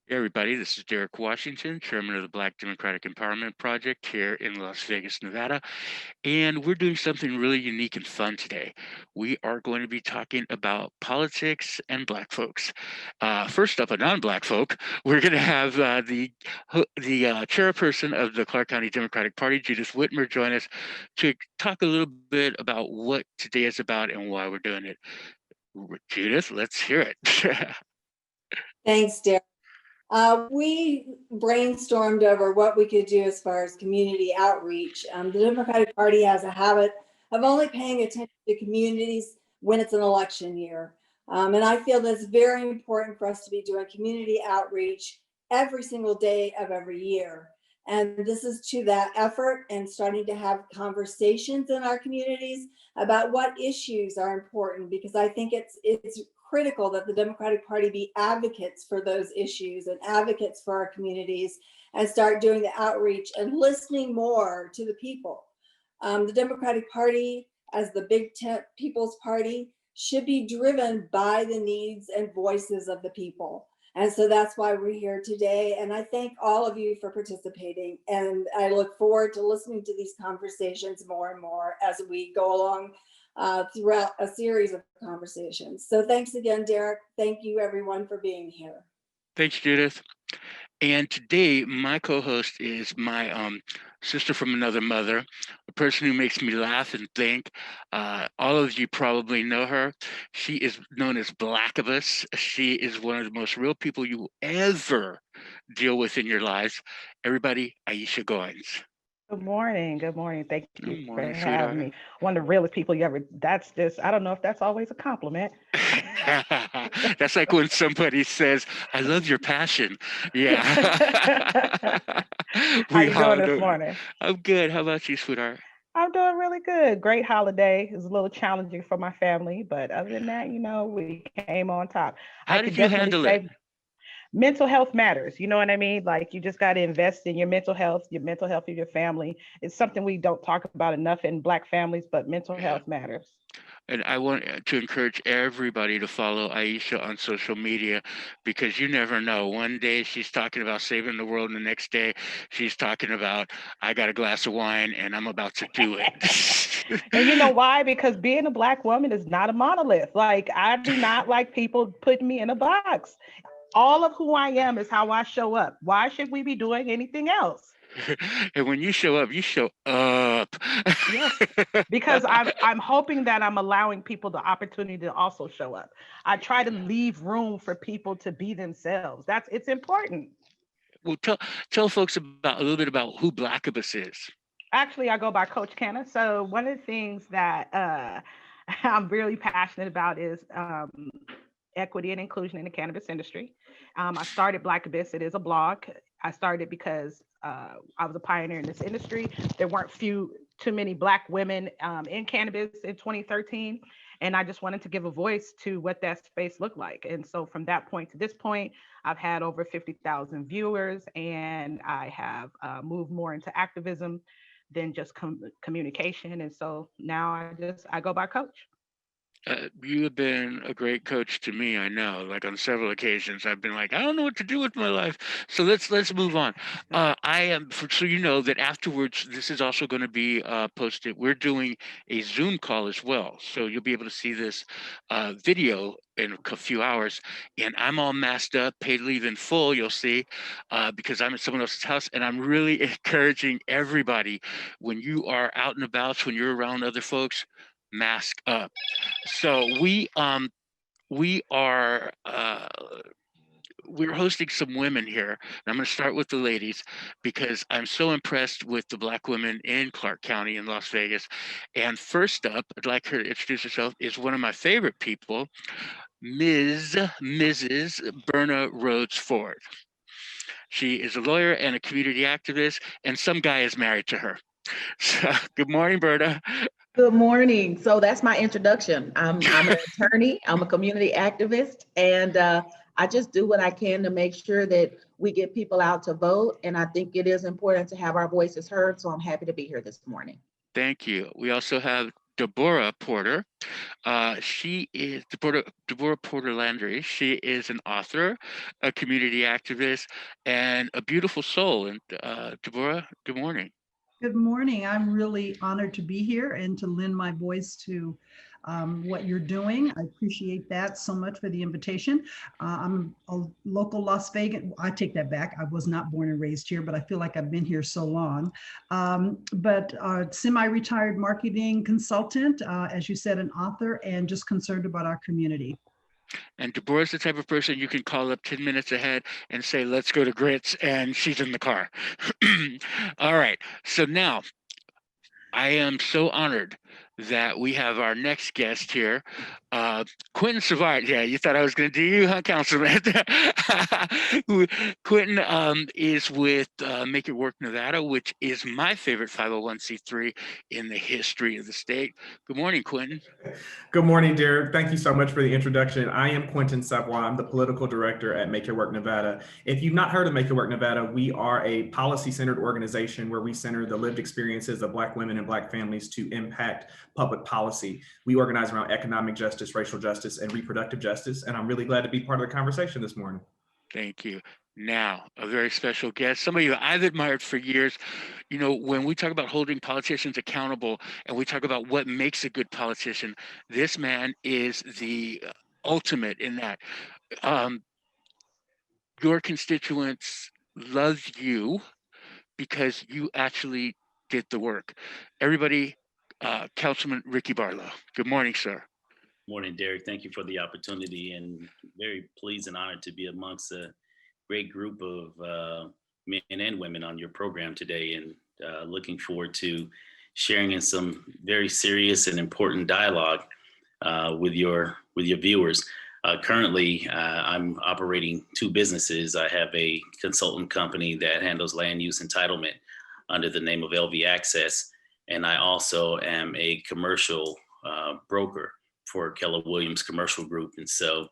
Hey everybody, this is Derek Washington, chairman of the Black Democratic Empowerment Project here in Las Vegas, Nevada. And we're doing something really unique and fun today. We are going to be talking about politics and Black folks. First up, a non-Black folk, we're going to have the chairperson of the Clark County Democratic Party, Judith Whitmer, join us to talk a little bit about what today is about and why we're doing it. Judith, let's hear it. Thanks, Derek. We brainstormed over what we could do as far as community outreach. The Democratic Party has a habit of only paying attention to communities when it's an election year. And I feel that it's very important for us to be doing community outreach every single day of every year. And this is to that effort and starting to have conversations in our communities about what issues are important, because I think it's critical that the Democratic Party be advocates for those issues and advocates for our communities and start doing the outreach and listening more to the people. The Democratic Party, as the big tent people's party, should be driven by the needs and voices of the people. And so that's why we're here today. And I thank all of you for participating. And I look forward to listening to these conversations more and more as we go along throughout a series of conversations. So thanks again, Derek. Thank you everyone for being here. Thanks, Judith. And today, my co-host is my sister from another mother, a person who makes me laugh and think. All of you probably know her. She is known as Blackibus. She is one of the most real people you will ever deal with in your lives. Everybody, Aisha Goins. Good morning. Good morning. Thank you Good for morning, having sweetheart. me. One of the realest people you ever, that's just, I don't know if that's always a compliment. That's like when somebody says, I love your passion. Yeah. How you doing this don't- morning? I'm good. How about you, sweetheart? I'm doing really good. Great holiday. It was a little challenging for my family, but other than that, we came on top. I How could did you definitely handle say it? mental health matters. You know what I mean? Like you just got to invest in your mental health of your family. It's something we don't talk about enough in Black families, but mental Yeah. health matters. And I want to encourage everybody to follow Aisha on social media because you never know. One day she's talking about saving the world, and the next day she's talking about, I got a glass of wine and I'm about to do it. And you know why? Because being a Black woman is not a monolith. Like I do not like people putting me in a box. All of who I am is how I show up. Why should we be doing anything else? And when you show up, you show up. Yes, because I'm hoping that I'm allowing people the opportunity to also show up. I try to leave room for people to be themselves. It's important. Well, tell folks about a little bit about who Blackibus is. Actually, I go by Coach Canna. So one of the things that I'm really passionate about is equity and inclusion in the cannabis industry. I started Black Abyss. It is a blog. I started because I was a pioneer in this industry. There weren't too many Black women in cannabis in 2013. And I just wanted to give a voice to what that space looked like. And so from that point to this point, I've had over 50,000 viewers, and I have moved more into activism than just communication. And so now I go by Coach. You have been a great coach to me. I know, like on several occasions, I've been like, I don't know what to do with my life. So let's move on. I am so you know that afterwards, this is also going to be posted. We're doing a Zoom call as well, so you'll be able to see this video in a few hours. And I'm all masked up, paid leave in full. You'll see, because I'm at someone else's house, and I'm really encouraging everybody when you are out and about, when you're around other folks, mask up. So we are we're hosting some women here, and I'm going to start with the ladies because I'm so impressed with the Black women in Clark County in Las Vegas. And first up, I'd like her to introduce herself, is one of my favorite people, Mrs. Berna Rhodes Ford. She is a lawyer and a community activist, and some guy is married to her. So, good morning, Berta. Good morning. So that's my introduction. I'm an attorney, I'm a community activist, and I just do what I can to make sure that we get people out to vote. And I think it is important to have our voices heard. So I'm happy to be here this morning. Thank you. We also have Deborah Porter. She is Deborah Porter Landry. She is an author, a community activist, and a beautiful soul. And Deborah, good morning. Good morning. I'm really honored to be here and to lend my voice to what you're doing. I appreciate that so much for the invitation. I'm a local Las Vegas. I take that back. I was not born and raised here, but I feel like I've been here so long. But semi-retired marketing consultant, as you said, an author, and just concerned about our community. And Deborah's the type of person you can call up 10 minutes ahead and say, let's go to Grits, and she's in the car. All right. So now I am so honored that we have our next guest here, Quentin Savard. Yeah, you thought I was going to do you, huh, Councilman? Quentin is with Make It Work Nevada, which is my favorite 501c3 in the history of the state. Good morning, Quentin. Good morning, Derek. Thank you so much for the introduction. I am Quentin Savoy. I'm the political director at Make It Work Nevada. If you've not heard of Make It Work Nevada, we are a policy-centered organization where we center the lived experiences of Black women and Black families to impact public policy. We organize around economic justice, racial justice, and reproductive justice, and I'm really glad to be part of the conversation this morning. Thank you. Now, a very special guest, somebody who I've admired for years. You know, when we talk about holding politicians accountable and we talk about what makes a good politician, this man is the ultimate in that. Your constituents love you because you actually did the work. Everybody, Councilman Ricky Barlow. Good morning, sir. Morning, Derek. Thank you for the opportunity, and very pleased and honored to be amongst a great group of men and women on your program today, and looking forward to sharing in some very serious and important dialogue with your viewers. Currently, I'm operating two businesses. I have a consultant company that handles land use entitlement under the name of LV Access, and I also am a commercial broker for Keller Williams Commercial Group. And so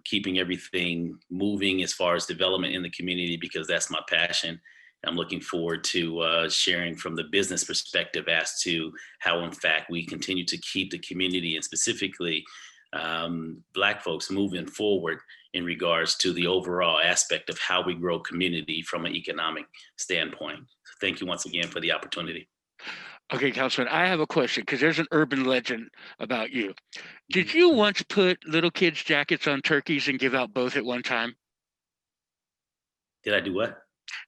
keeping everything moving as far as development in the community, because that's my passion. I'm looking forward to sharing from the business perspective as to how, in fact, we continue to keep the community and specifically Black folks moving forward in regards to the overall aspect of how we grow community from an economic standpoint. Thank you once again for the opportunity. Okay, Councilman, I have a question because there's an urban legend about you. Did you once put little kids' jackets on turkeys and give out both at one time? Did I do what?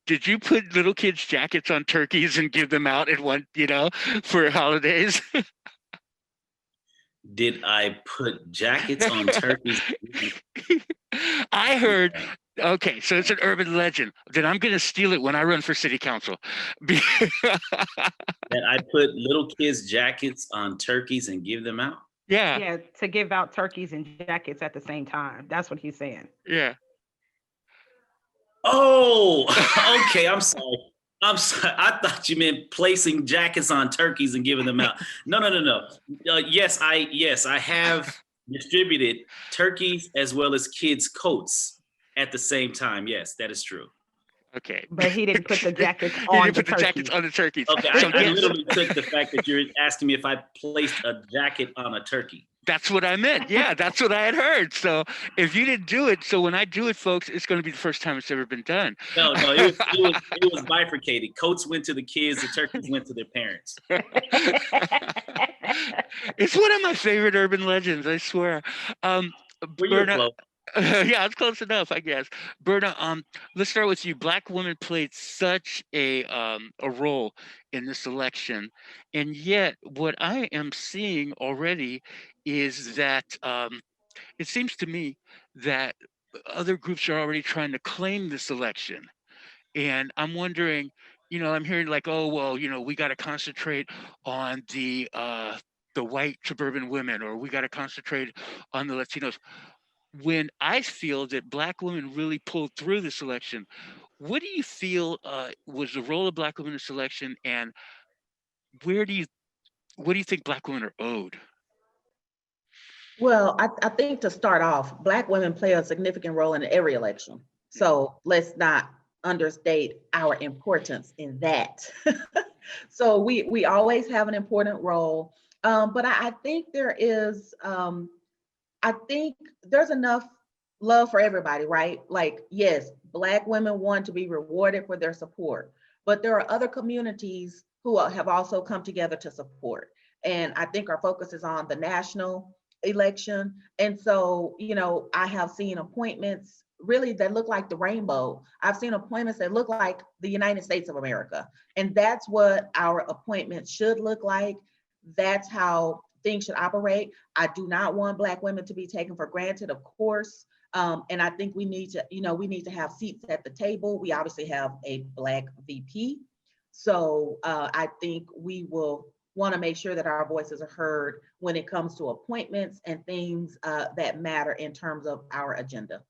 Did you put little kids' jackets on turkeys and give them out at one, for holidays? Did I put jackets on turkeys? I heard, okay, so it's an urban legend. Then I'm going to steal it when I run for city council. That I put little kids' jackets on turkeys and give them out? Yeah. Yeah, to give out turkeys and jackets at the same time. That's what he's saying. Yeah. Oh, okay. I'm sorry. I thought you meant placing jackets on turkeys and giving them out. No. Yes, I have distributed turkeys as well as kids' coats at the same time. Yes, that is true. Okay. But he didn't put the jackets He on didn't the put the jackets on the turkeys. Okay, So I yes, literally took the fact that you're asking me if I placed a jacket on a turkey. that's what I meant. Yeah, that's what I had heard. So if you didn't do it, so when I do it, folks, it's going to be the first time it's ever been done. No, it was bifurcated. Coats went to the kids, the turkeys went to their parents. It's one of my favorite urban legends, I swear. Were you Berna, close? yeah, it's close enough, I guess. Berna, let's start with you. Black women played such a role in this election, and yet what I am seeing already is that it seems to me that other groups are already trying to claim this election, and I'm wondering, I'm hearing like, oh well, we got to concentrate on the white suburban women, or we got to concentrate on the Latinos. when I feel that Black women really pulled through this election. What do you feel was the role of Black women in this election, and where do you what do you think Black women are owed? Well, I think to start off, Black women play a significant role in every election. So let's not understate our importance in that. So we always have an important role. But I think there is, I think there's enough love for everybody, right? Like, yes, Black women want to be rewarded for their support, but there are other communities who have also come together to support. And I think our focus is on the national election. And so, I have seen appointments really that look like the rainbow. I've seen appointments that look like the United States of America. And that's what our appointments should look like. That's how things should operate. I do not want Black women to be taken for granted, of course. And I think we need to have seats at the table. We obviously have a Black VP. So I think we will want to make sure that our voices are heard when it comes to appointments and things that matter in terms of our agenda.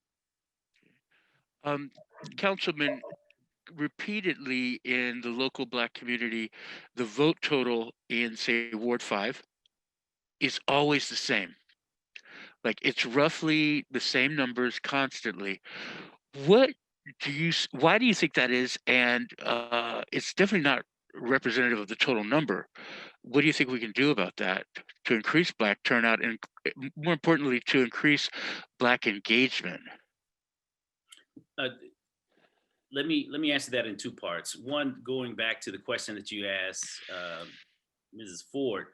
Councilman, repeatedly in the local Black community, the vote total in, say, Ward 5 is always the same. Like, it's roughly the same numbers constantly. What why do you think that is? And it's definitely not representative of the total number. What do you think we can do about that to increase Black turnout and, more importantly, to increase Black engagement? Let me answer that in two parts. One, going back to the question that you asked, Mrs. Ford.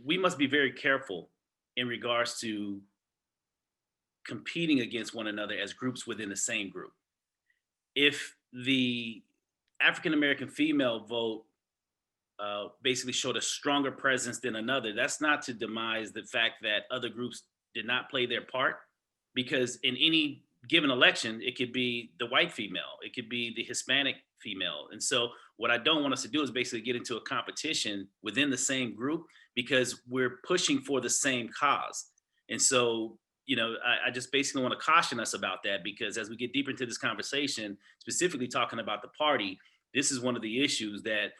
We must be very careful in regards to competing against one another as groups within the same group. If the African American female vote basically showed a stronger presence than another, that's not to demise the fact that other groups did not play their part, because in any given election, it could be the white female, it could be the Hispanic female. And so what I don't want us to do is basically get into a competition within the same group, because we're pushing for the same cause. And so, I just basically want to caution us about that, because as we get deeper into this conversation, specifically talking about the party, this is one of the issues that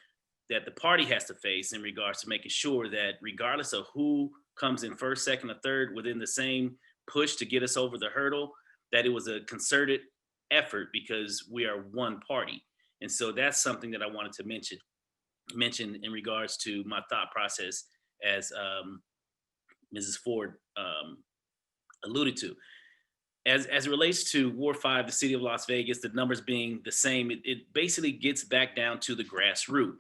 the party has to face in regards to making sure that regardless of who comes in first, second, or third within the same push to get us over the hurdle, that it was a concerted effort, because we are one party. And so that's something that I wanted to mention in regards to my thought process, as Mrs. Ford alluded to. As it relates to Ward 5, the city of Las Vegas, the numbers being the same, it basically gets back down to the grassroots.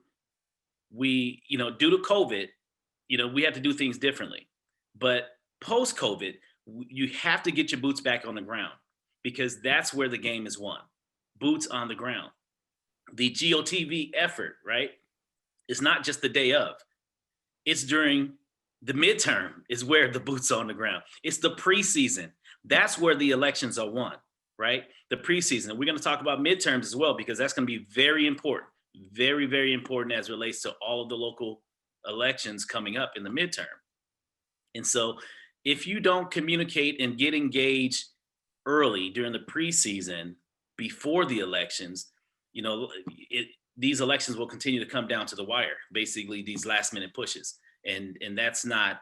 We, due to COVID, we have to do things differently. But post-COVID, you have to get your boots back on the ground, because that's where the game is won. Boots on the ground. The GOTV effort, right? It's not just the day of. It's during the midterm is where the boots on the ground. It's the preseason. That's where the elections are won, right? The preseason. We're going to talk about midterms as well, because that's going to be very important. Very, very important as it relates to all of the local elections coming up in the midterm. And so if you don't communicate and get engaged early during the preseason before the elections, these elections will continue to come down to the wire, basically these last minute pushes. And that's not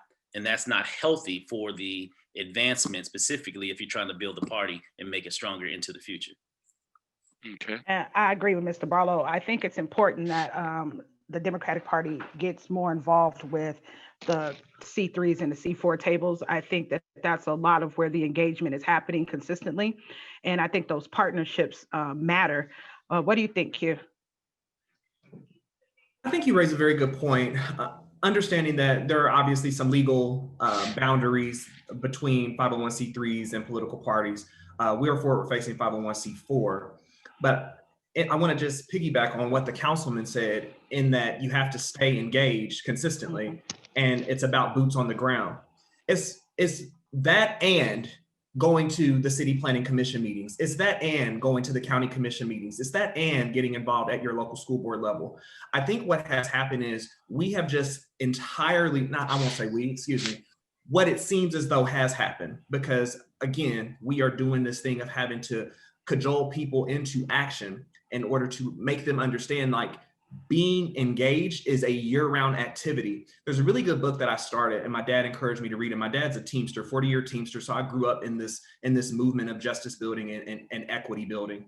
healthy for the advancement, specifically if you're trying to build the party and make it stronger into the future. Okay. And I agree with Mr. Barlow. I think it's important that the Democratic Party gets more involved with the C3s and the C4 tables. I think that that's a lot of where the engagement is happening consistently. And I think those partnerships matter. What do you think, Q? I think you raise a very good point. Understanding that there are obviously some legal boundaries between 501c3s and political parties. We are forward-facing 501c4, but I want to just piggyback on what the councilman said, in that you have to stay engaged consistently, and it's about boots on the ground. It's that and going to the city planning commission meetings. It's that and going to the county commission meetings. It's that and getting involved at your local school board level. I think what has happened is we have just entirely, I won't say we, excuse me, what it seems as though has happened, because again, we are doing this thing of having to cajole people into action in order to make them understand, like, being engaged is a year-round activity. There's a really good book that I started and my dad encouraged me to read it. My dad's a Teamster, 40-year Teamster. So I grew up in this movement of justice building and equity building.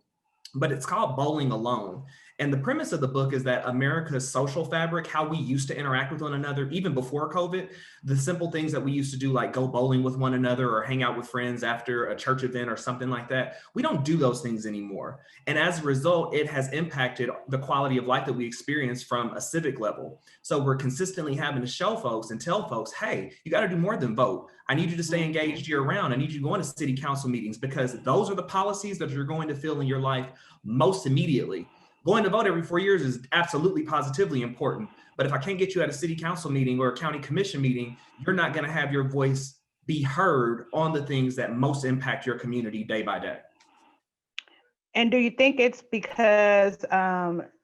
But it's called Bowling Alone. And the premise of the book is that America's social fabric, how we used to interact with one another, even before COVID, the simple things that we used to do, like go bowling with one another or hang out with friends after a church event or something like that, we don't do those things anymore. And as a result, it has impacted the quality of life that we experience from a civic level. So we're consistently having to show folks and tell folks, hey, you got to do more than vote. I need you to stay engaged year round. I need you to go into city council meetings, because those are the policies that you're going to feel in your life most immediately. Going to vote every 4 years is absolutely positively important. But if I can't get you at a city council meeting or a county commission meeting, you're not going to have your voice be heard on the things that most impact your community day by day. And do you think it's because,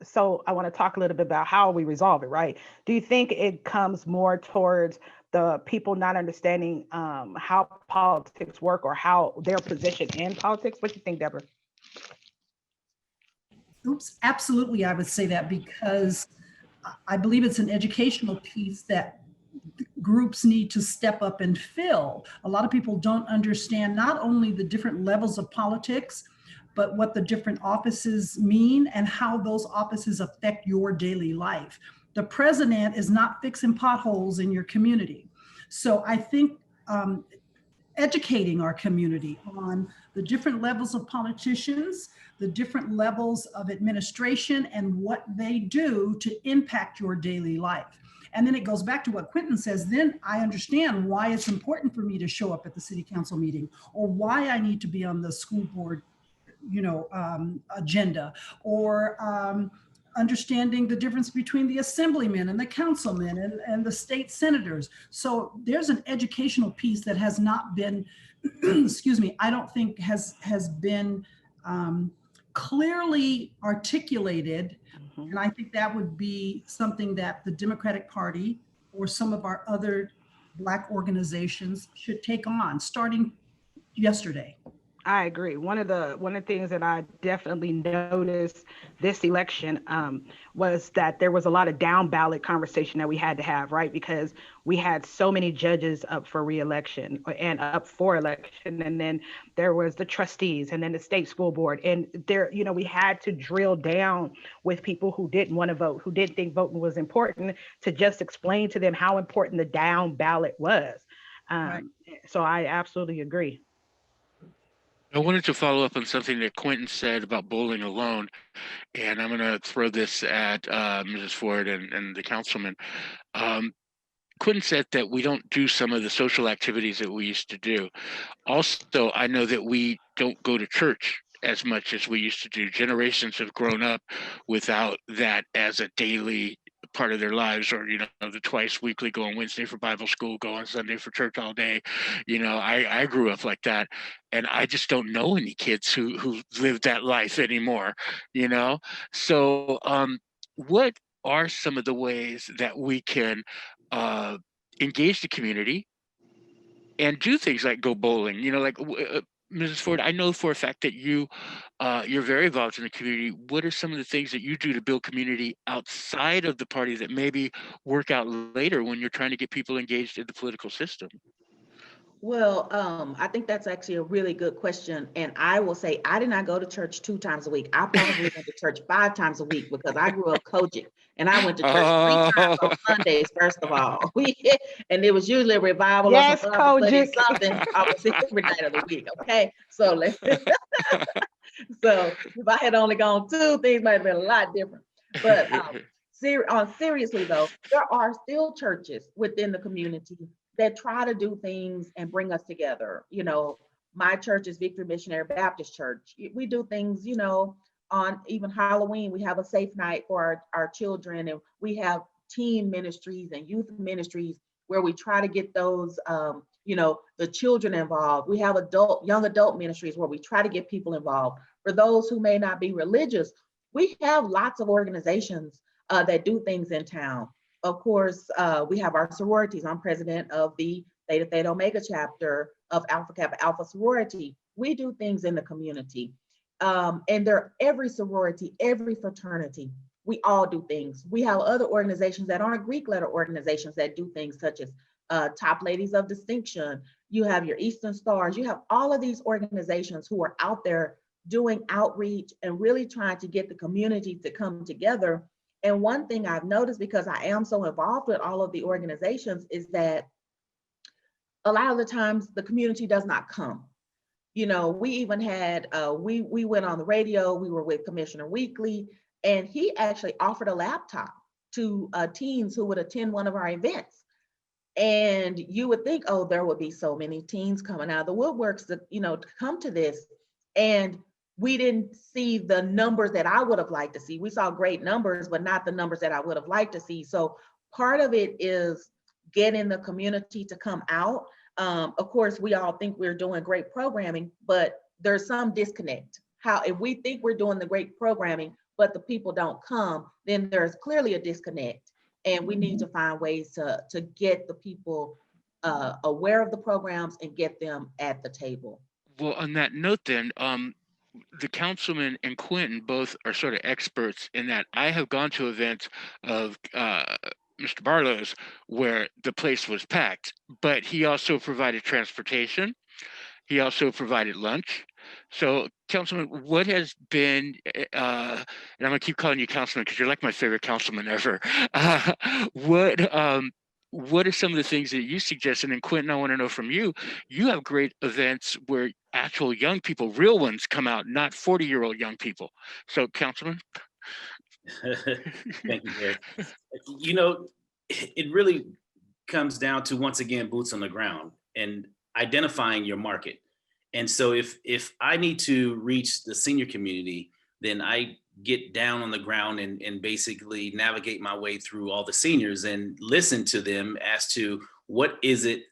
so I want to talk a little bit about how we resolve it, right? Do you think it comes more towards the people not understanding how politics work or how their position in politics? What do you think, Deborah? Oops, absolutely, I would say that, because I believe it's an educational piece that groups need to step up and fill. A lot of people don't understand not only the different levels of politics, but what the different offices mean and how those offices affect your daily life. The president is not fixing potholes in your community. So I think educating our community on the different levels of politicians, the different levels of administration, and what they do to impact your daily life. And then it goes back to what Quentin says, then I understand why it's important for me to show up at the city council meeting, or why I need to be on the school board, agenda, or understanding the difference between the assemblymen and the councilmen and the state senators. So there's an educational piece that has not been, excuse me, I don't think has been clearly articulated. Mhm. And I think that would be something that the Democratic Party or some of our other Black organizations should take on starting yesterday. I agree. One of the things that I definitely noticed this election was that there was a lot of down ballot conversation that we had to have, right? Because we had so many judges up for re-election and up for election, and then there was the trustees, and then the state school board, and there, we had to drill down with people who didn't want to vote, who didn't think voting was important, to just explain to them how important the down ballot was. Right. So I absolutely agree. I wanted to follow up on something that Quentin said about bowling alone, and I'm going to throw this at Mrs. Ford and the councilman. Quentin said that we don't do some of the social activities that we used to do. Also, I know that we don't go to church as much as we used to do. Generations have grown up without that as a daily part of their lives, or the twice weekly, go on Wednesday for Bible school, go on Sunday for church all day. I grew up like that, and I just don't know any kids who live that life anymore. So what are some of the ways that we can engage the community and do things like go bowling? Mrs. Ford, I know for a fact that you're very involved in the community. What are some of the things that you do to build community outside of the party that maybe work out later when you're trying to get people engaged in the political system? Well, I think that's actually a really good question. And I will say, I did not go to church 2 times a week. I probably went to church 5 times a week, because I grew up Kojic, and I went to church 3 times on Sundays, first of all. And it was usually a revival or Yes, some Bible study or Kojic. something almost every night of the week. Okay. So so if I had only gone 2, things might have been a lot different. But seriously though, there are still churches within the community that try to do things and bring us together. My church is Victory Missionary Baptist Church. We do things, on even Halloween, we have a safe night for our children, and we have teen ministries and youth ministries where we try to get those, the children involved. We have young adult ministries where we try to get people involved. For those who may not be religious, we have lots of organizations that do things in town. Of course, we have our sororities. I'm president of the Theta Theta Omega chapter of Alpha Kappa Alpha sorority. We do things in the community. And they're every sorority, every fraternity, we all do things. We have other organizations that aren't Greek letter organizations that do things such as Top Ladies of Distinction. You have your Eastern Stars. You have all of these organizations who are out there doing outreach and really trying to get the community to come together. And one thing I've noticed, because I am so involved with all of the organizations, is that a lot of the times the community does not come. You know, we even had, we went on the radio, we were with Commissioner Weekly, and he actually offered a laptop to teens who would attend one of our events. And you would think, oh, there would be so many teens coming out of the woodworks to, you know, to come to this. And we didn't see the numbers that I would have liked to see. We saw great numbers, but not the numbers that I would have liked to see. So part of it is getting the community to come out. Of course, we all think we're doing great programming, but there's some disconnect. How, if we think we're doing the great programming, but the people don't come, then there's clearly a disconnect. And we need to find ways to get the people aware of the programs and get them at the table. Well, on that note, then, the councilman and Quentin both are sort of experts in that. I have gone to events of Mr. Barlow's where the place was packed, but he also provided transportation. He also provided lunch. So, Councilman, what has been, and I'm gonna keep calling you Councilman because you're like my favorite councilman ever. What are some of the things that you suggested? And Quentin, I want to know from you. You have great events where actual young people, real ones, come out, not 40-year-old young people. So, Councilman. Thank you, Derek. You know, it really comes down to, once again, boots on the ground and identifying your market. And so if I need to reach the senior community, then I get down on the ground and basically navigate my way through all the seniors and listen to them as to what is it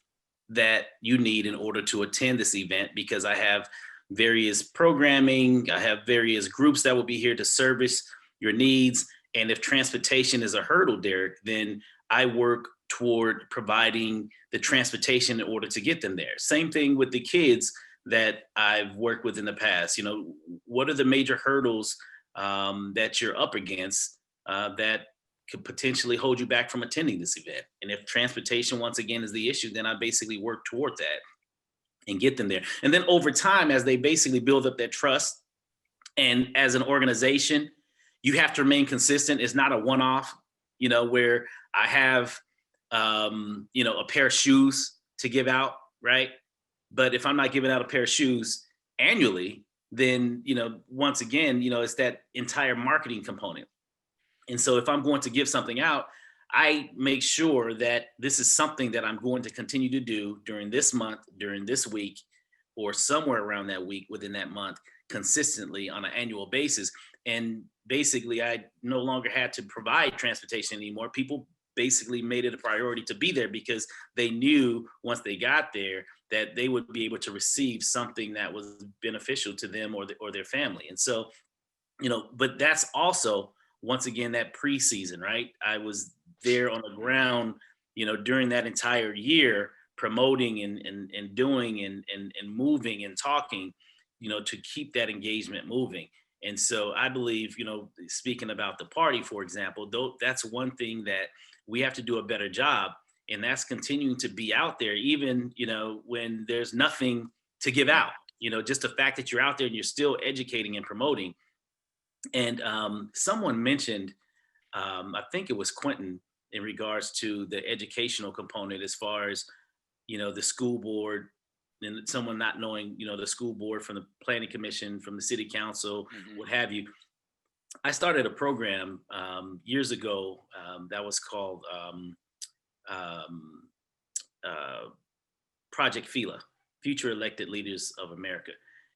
that you need in order to attend this event, because I have various programming, I have various groups that will be here to service your needs. And if transportation is a hurdle, Derek, then I work toward providing the transportation in order to get them there. Same thing with the kids that I've worked with in the past. You know, what are the major hurdles that you're up against that could potentially hold you back from attending this event? And if transportation, once again, is the issue, then I basically work toward that and get them there. And then over time, as they basically build up their trust, and as an organization, you have to remain consistent. It's not a one-off, you know, where I have, you know, a pair of shoes to give out, right? But if I'm not giving out a pair of shoes annually, then, you know, once again, you know, it's that entire marketing component. And so if I'm going to give something out, I make sure that this is something that I'm going to continue to do during this month, during this week, or somewhere around that week within that month, consistently on an annual basis. And basically, I no longer had to provide transportation anymore. People basically made it a priority to be there because they knew once they got there that they would be able to receive something that was beneficial to them or their family. And so, you know, but that's also, once again, that preseason, right? I was there on the ground, you know, during that entire year, promoting and doing and moving and talking, you know, to keep that engagement moving. And so I believe, you know, speaking about the party, for example, though, that's one thing that we have to do a better job. And that's continuing to be out there, even, you know, when there's nothing to give out, you know, just the fact that you're out there and you're still educating and promoting. And someone mentioned, I think it was Quentin, in regards to the educational component, as far as, you know, the school board and someone not knowing, you know, the school board from the planning commission, from the city council, what have you. I started a program years ago that was called Project FILA, Future Elected Leaders of America.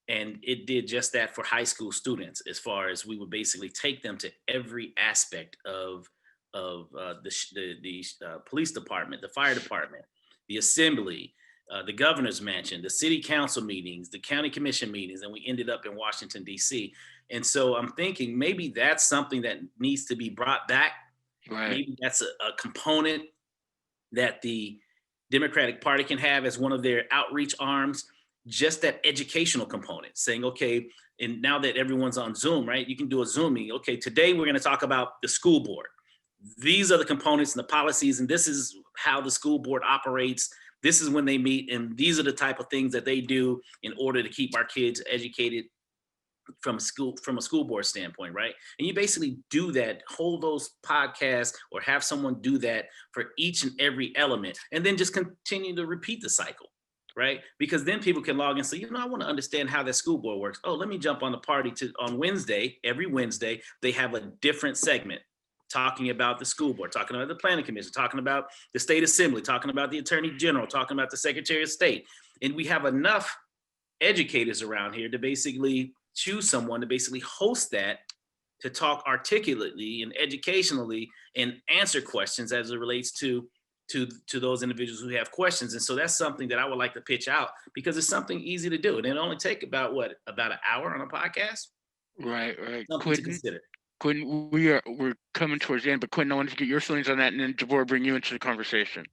And it did just that for high school students, as far as we would basically take them to every aspect of the police department, the fire department, the assembly, the governor's mansion, the city council meetings, the county commission meetings, and we ended up in Washington, D.C. And so I'm thinking maybe that's something that needs to be brought back. Right. Maybe that's a component that the Democratic Party can have as one of their outreach arms, just that educational component, saying, okay, and now that everyone's on Zoom, right, you can do a Zoom meeting. Okay, today we're going to talk about the school board. These are the components and the policies, and this is how the school board operates. This is when they meet, and these are the type of things that they do in order to keep our kids educated from a school board standpoint, right? And you basically do that, hold those podcasts or have someone do that for each and every element, and then just continue to repeat the cycle, right? Because then people can log in and say, I want to understand how that school board works. Oh, let me jump on the party on Wednesday. Every Wednesday, they have a different segment talking about the school board, talking about the planning commission, talking about the state assembly, talking about the attorney general, talking about the secretary of state. And we have enough educators around here to basically choose someone to basically host that, to talk articulately and educationally and answer questions as it relates to those individuals who have questions. And so that's something that I would like to pitch out, because it's something easy to do. And it only take about an hour on a podcast. Right. Something to consider. Quentin, we're coming towards the end, but Quentin, I wanted to get your feelings on that, and then Deborah, bring you into the conversation.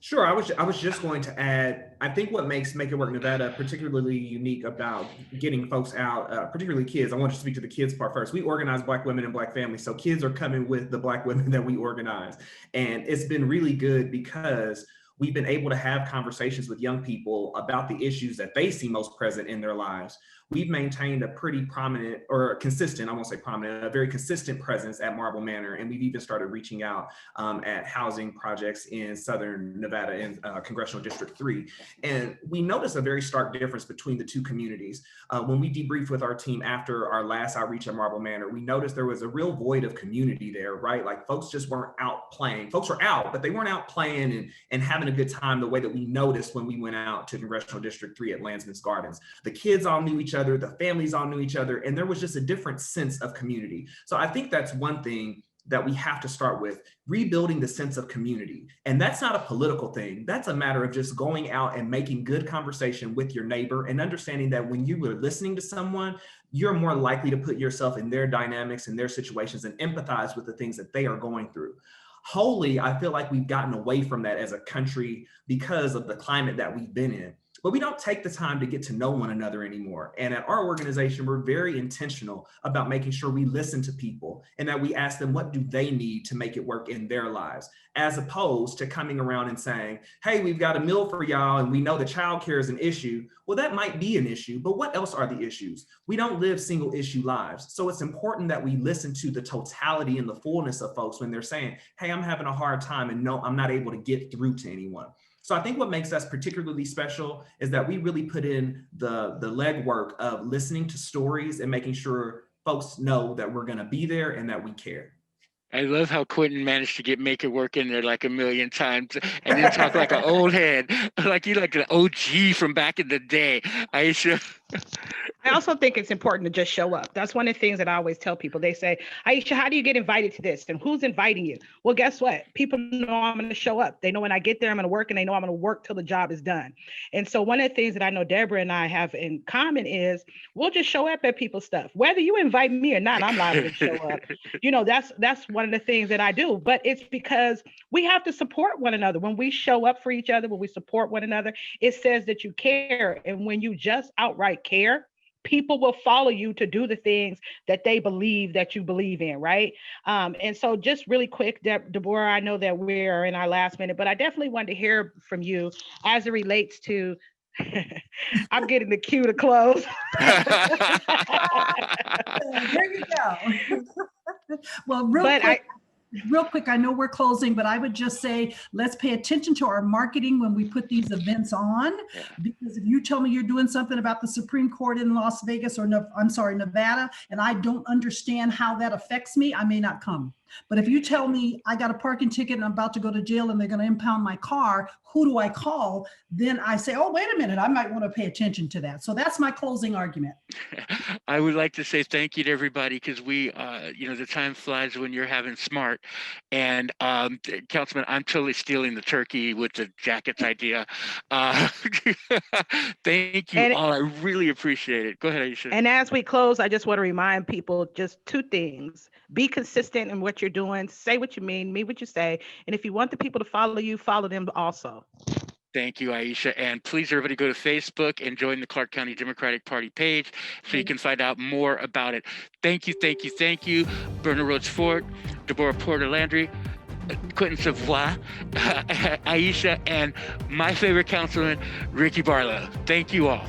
Sure. I was just going to add, I think what makes Make It Work Nevada particularly unique about getting folks out, particularly kids. I want to speak to the kids part first. We organize Black women and Black families. So kids are coming with the Black women that we organize. And it's been really good because we've been able to have conversations with young people about the issues that they see most present in their lives. We've maintained a pretty prominent, or consistent, I won't say prominent, a very consistent presence at Marble Manor. And we've even started reaching out at housing projects in Southern Nevada in Congressional District 3. And we noticed a very stark difference between the two communities. When we debriefed with our team after our last outreach at Marble Manor, we noticed there was a real void of community there, right? Like folks just weren't out playing. Folks were out, but they weren't out playing and having a good time the way that we noticed when we went out to Congressional District 3 at Landsman's Gardens. The kids all knew each other, the families all knew each other, and there was just a different sense of community. So I think that's one thing that we have to start with, rebuilding the sense of community. And that's not a political thing. That's a matter of just going out and making good conversation with your neighbor and understanding that when you were listening to someone, you're more likely to put yourself in their dynamics and their situations and empathize with the things that they are going through. Wholly, I feel like we've gotten away from that as a country because of the climate that we've been in. But we don't take the time to get to know one another anymore. And at our organization, we're very intentional about making sure we listen to people and that we ask them, what do they need to make it work in their lives? As opposed to coming around and saying, hey, we've got a meal for y'all and we know that childcare is an issue. Well, that might be an issue, but what else are the issues? We don't live single issue lives. So it's important that we listen to the totality and the fullness of folks when they're saying, hey, I'm having a hard time and no, I'm not able to get through to anyone. So I think what makes us particularly special is that we really put in the legwork of listening to stories and making sure folks know that we're going to be there and that we care. I love how Quentin managed to get Make It Work in there like a million times and then talk like an old head, like you like an OG from back in the day. Aisha. I also think it's important to just show up. That's one of the things that I always tell people. They say, Aisha, how do you get invited to this? And who's inviting you? Well, guess what? People know I'm going to show up. They know when I get there, I'm going to work, and they know I'm going to work till the job is done. And so one of the things that I know Deborah and I have in common is we'll just show up at people's stuff. Whether you invite me or not, I'm liable to show up. That's one of the things that I do. But it's because we have to support one another. When we show up for each other, when we support one another, it says that you care. And when you just outright care, people will follow you to do the things that they believe that you believe in, right? And so just really quick, Deborah, I know that we're in our last minute, but I definitely wanted to hear from you as it relates to, I'm getting the cue to close. There you go. Well, real quick, I know we're closing, but I would just say, let's pay attention to our marketing when we put these events on, because if you tell me you're doing something about the Supreme Court in Las Vegas or Nevada, and I don't understand how that affects me, I may not come. But if you tell me I got a parking ticket and I'm about to go to jail and they're going to impound my car, who do I call? Then I say, oh, wait a minute, I might want to pay attention to that. So that's my closing argument. I would like to say thank you to everybody, because we, the time flies when you're having smart. And Councilman, I'm totally stealing the turkey with the jackets idea. Thank you all. I really appreciate it. Go ahead, Aisha. And as we close, I just want to remind people just two things. Be consistent in what what you're doing, say what you mean what you say. And if you want the people to follow you, follow them also. Thank you, Aisha. And please, everybody, go to Facebook and join the Clark County Democratic Party page so you can find out more about it. Thank you, thank you, thank you. Berna Rhodes Fort, Deborah Porter Landry, Quentin Savoy, Aisha, and my favorite councilman, Ricky Barlow. Thank you all.